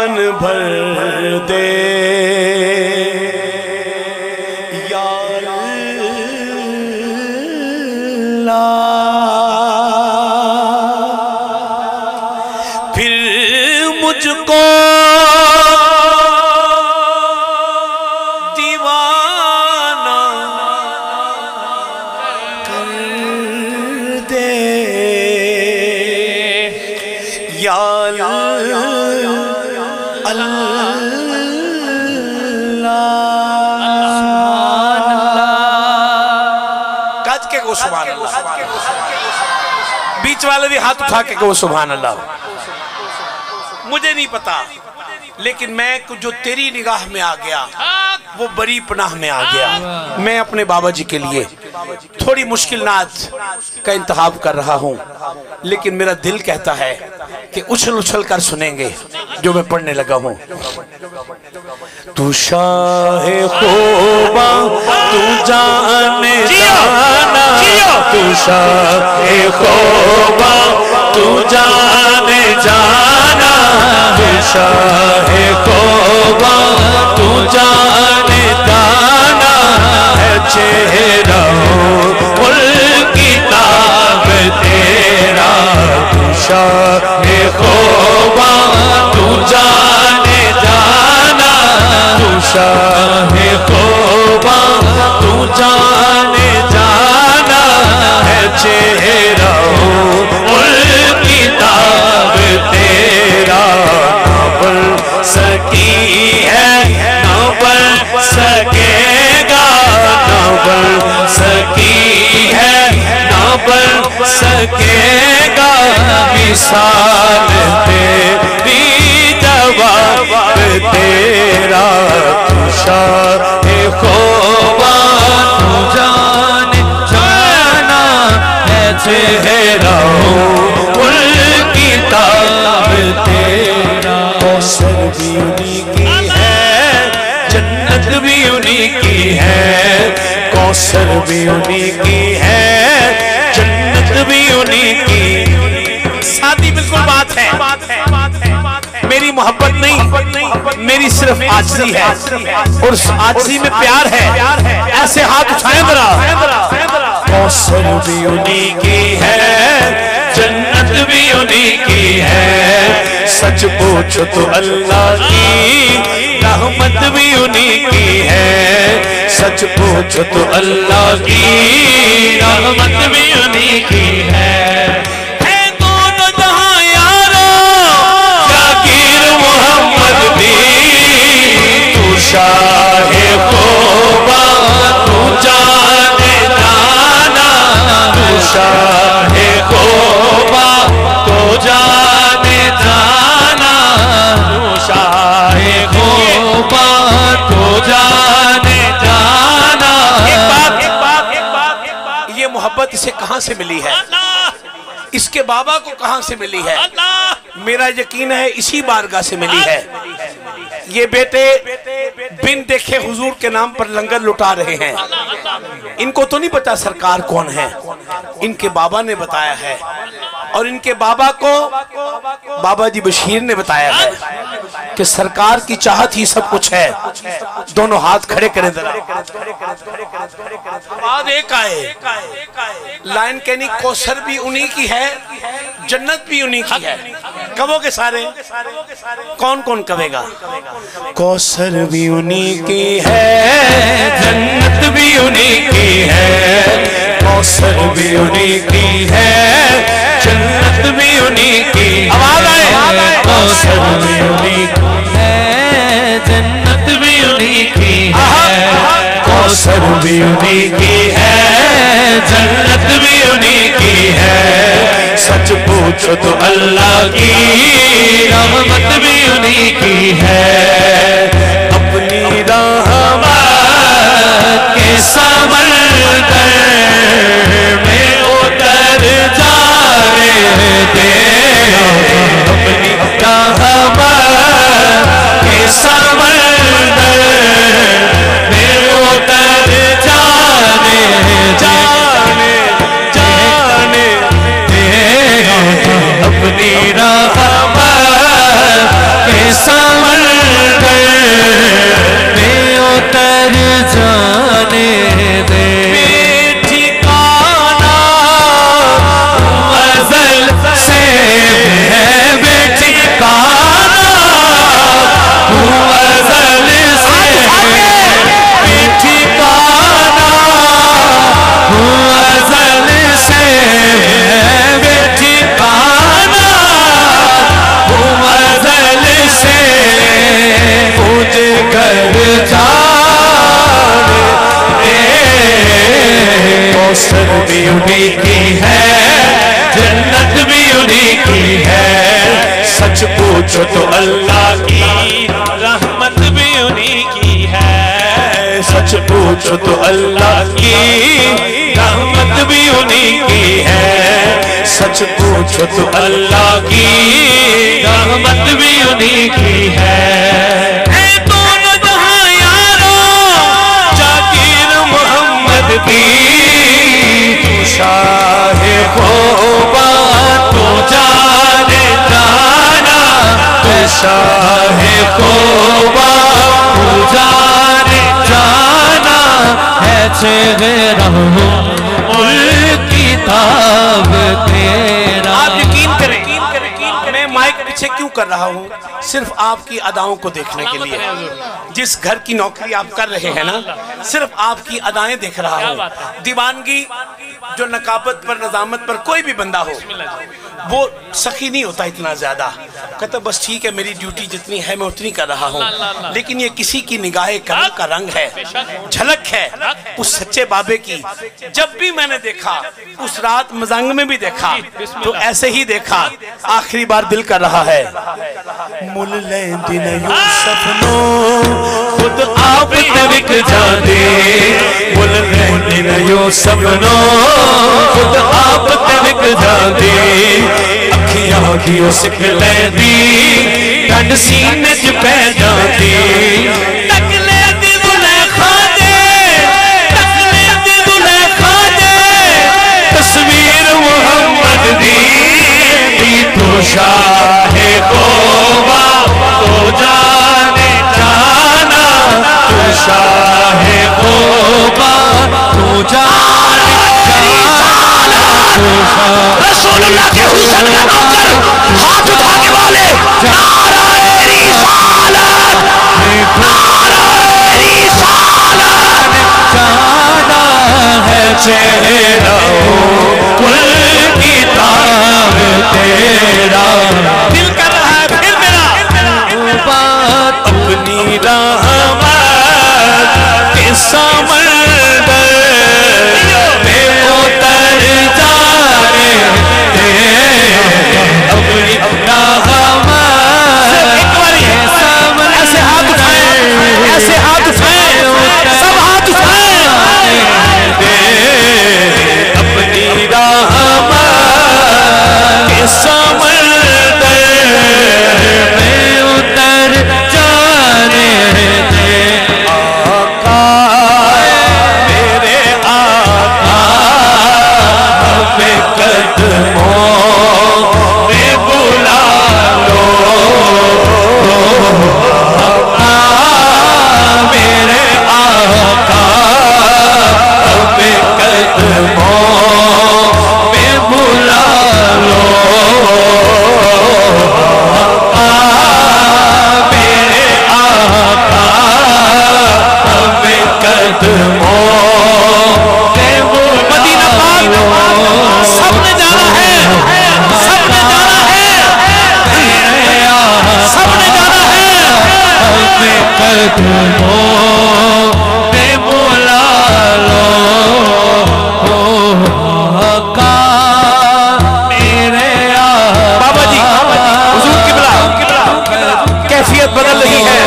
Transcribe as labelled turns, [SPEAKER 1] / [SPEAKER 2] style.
[SPEAKER 1] من بھر دے یا اللہ، پھر مجھ کو دیوانہ کر دے یا سبحان اللہ، بیچ والے بھی ہاتھ اٹھا کے کہو سبحان اللہ۔ مجھے نہیں پتا لیکن میں جو تیری نگاہ میں آ گیا وہ بڑی پناہ میں آ گیا۔ میں اپنے بابا جی کے لیے تھوڑی مشکل نعت کا انتخاب کر رہا ہوں، لیکن میرا دل کہتا ہے کہ اچھل اچھل کر سنیں گے جو میں پڑھنے لگا ہوں۔ تو شاہ خوباں تو جان جانا، تو شاہ خوباں تو جان جانا، تو شاہ خوباں تو جان جانا ہے چہرہ ملک کتاب تیرا، تو شاہ خوباں تو جان جانا، تو شاہ خوباں تو جان جانا ہے چہرہ ملک کتاب تیرا، نہ بن سکی ہے نہ بن سکے گا، نہ بن سکی ہے نہ بن سکے گا، مثال تیری جواب تیرا، تو شاہ خوباں تو جان جانا ہے چہرہ ملک کتاب تیرا۔ کوثر بھی انہی کی ہے، جنت بھی انہی کی ہے، کوثر بھی انہی کی ہے، جنت بھی انہی کی۔ سادی بالکل بات ہے، میری محبت نہیں، میری صرف عاجزی ہے، اور اس عاجزی میں پیار ہے۔ ایسے ہاتھ اٹھائیں ذرا۔ کوثر بھی انہی کی ہے، جنت بھی انہی کی ہے، سچ پوچھو تو اللہ کی رحمت بھی انہی کی ہے، سچ پوچھو تو اللہ کی رحمت بھی انہی کی ہے۔ شاہ خوباں تو جان جانا، تو شاہ خوباں تو جان جانا، تو شاہ خوباں تو جان جانا۔ ایک بات، یہ محبت اسے کہاں سے ملی ہے؟ اس کے بابا کو کہاں سے ملی ہے؟ میرا یقین ہے اسی بارگاہ سے ملی ہے۔ یہ بیٹے بن دیکھے حضور کے نام پر لنگر لٹا رہے ہیں، ان کو تو نہیں پتا سرکار کون ہے، ان کے بابا نے بتایا ہے، اور ان کے بابا کو بابا جی بشیر نے بتایا ہے کہ سرکار کی چاہت ہی سب کچھ ہے۔ دونوں ہاتھ کھڑے کریں ذرا، آواز ایک آئے، لائن کہنی کوثر بھی انہی کی ہے، جنت بھی انہی کی ہے۔ کہو گے سارے؟ کون کون کہے گا؟ کوثر بھی انہی کی ہے، جنت بھی انہی کی ہے، کوثر بھی انہی کی ہے، جنت بھی انہی کی ہے، کوثر بھی انہی کی ہے، جنت بھی انہی کی ہے، کوثر بھی انہی کی ہے، جنت بھی انہی کی ہے، سچ پوچھو تو اللہ کی رحمت بھی انہی کی ہے۔ اپنی رحمت کے سمندر میں اتر جا رہے تھے، اپنی رحمت کے سمندر میں اتر جانے اپنی رحمت پوچھو تو اللہ کی رحمت بھی انہی کی ہے، سچ پوچھو تو اللہ کی رحمت بھی انہی کی ہے، سچ پوچھو تو اللہ کی رحمت بھی انہی کی ہے۔ اے دونوں جہاں یاروں جاکر محمد کی، تو شاہ خوبا تو جانے جانا، تو شاہ خوبا تو جانے جانا ہے، چہرہ ملک کتاب تیرا۔
[SPEAKER 2] آپ یقین کریں میں مائک پیچھے کیوں کر رہا ہوں؟ صرف آپ کی اداؤں کو دیکھنے کے لیے۔ جس گھر کی نوکری آپ کر رہے ہیں نا، صرف آپ کی ادائیں دیکھ رہا ہوں۔ دیوانگی جو نقابت پر نظامت پر کوئی بھی بندہ ہو وہ سخی نہیں ہوتا اتنا زیادہ، کہتا بس ٹھیک ہے میری ڈیوٹی جتنی ہے میں اتنی کر رہا ہوں، لیکن یہ کسی کی نگاہ کرم کا رنگ ہے، جھلک ہے اس سچے بابے کی۔ جب بھی میں نے دیکھا اس رات مزنگ میں بھی دیکھا تو ایسے ہی دیکھا، آخری بار دل کر رہا ہے مل لیں دن یوسف نو
[SPEAKER 1] خود آپ ترک جاتے، مل لیں دن یوسف نو خود آپ ترک جاتے، اکھیاں کیوں سکھ لیں دی ڈنڈ سینے چ پہ جاتی، تکلے دی زلیخا دے، تکلے دی زلیخا دے، تصویر محمد دی، تو شاہ خوبا تو جانے جانا، تو شاہ خوبا تو جانے جانا،
[SPEAKER 2] رسول اللہ کے حسن کا نوکر ہاتھ اٹھانے والے نعرہ رسالت، نعرہ رسالت،
[SPEAKER 1] جانا ہے چہرہ کل کتاب تیرا، دل کر رہا ہے پھر میرا بات اپنی رحمت کے سمندر میں اتر جانے دے، اپنی رحمت کے سمندر، ایسے ہاتھ اٹھائیں، ایسے ہاتھ اٹھائیں، سب ہاتھ اٹھائیں دے، اپنی رحمت کے سمندر میں اتر جانے دے، آقا میرے آقا ہمیں قدموں میں بلا لو، آقا میرے آقا ہمیں قدموں میں بلا لو، آقا میرے آقا ہمیں قدموں میں بلا لو، سب نے جانا ہے، سب نے جانا ہے، سب نے جانا ہے، ہمیں قدموں میں بلا لو، آقا میرے آقا۔
[SPEAKER 2] بابا جی حضور قبلہ کیفیت بدل رہی ہے،